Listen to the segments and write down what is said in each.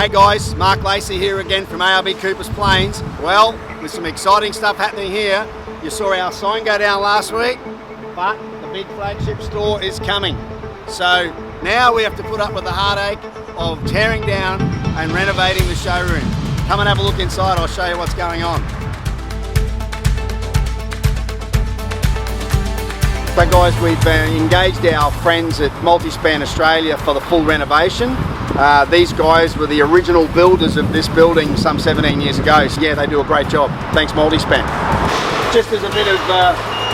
Hey guys, Mark Lacey here again from ARB Coopers Plains. Well, there's some exciting stuff happening here. You saw our sign go down last week, but the big flagship store is coming. So now we have to put up with the heartache of tearing down and renovating the showroom. Come and have a look inside, I'll show you what's going on. So guys, we've engaged our friends at Multispan Australia for the full renovation. These guys were the original builders of this building some 17 years ago. So yeah, they do a great job. Thanks Multispan. Just as a bit of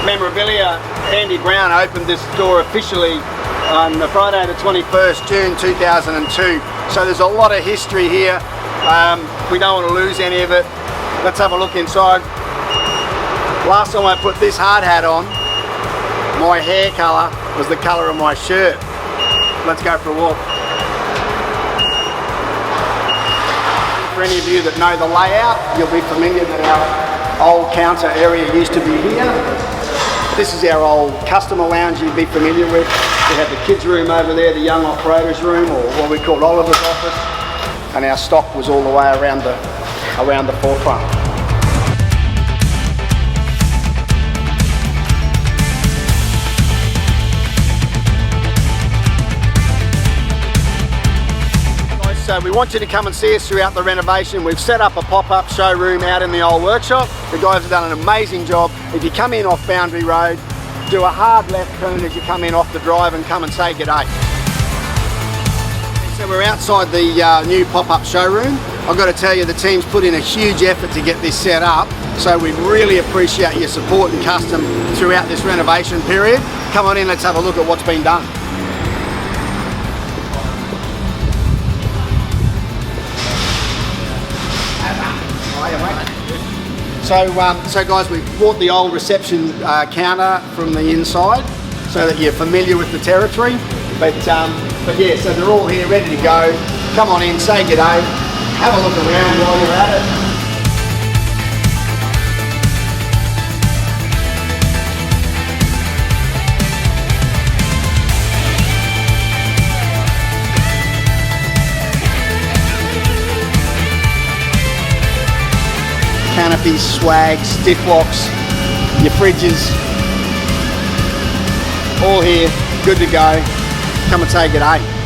memorabilia, Andy Brown opened this store officially on Friday the 21st, June 2002. So there's a lot of history here. We don't want to lose any of it. Let's have a look inside. Last time I put this hard hat on, my hair colour was the colour of my shirt. Let's go for a walk. For any of you that know the layout, you'll be familiar that our old counter area used to be here. This is our old customer lounge you'd be familiar with. We had the kids room over there, the young operators room, or what we called Oliver's office. And our stock was all the way around the forefront. So we want you to come and see us throughout the renovation. We've set up a pop-up showroom out in the old workshop. The guys have done an amazing job. If you come in off Boundary Road, do a hard left turn as you come in off the drive and come and say g'day. So we're outside the new pop-up showroom. I've got to tell you, the team's put in a huge effort to get this set up. So we really appreciate your support and custom throughout this renovation period. Come on in, let's have a look at what's been done. So guys, we've brought the old reception counter from the inside so that you're familiar with the territory. But yeah, so they're all here ready to go. Come on in, say g'day, have a look around while you're at it. Canopies, swags, stiff locks, your fridges, all here, good to go. Come and say g'day.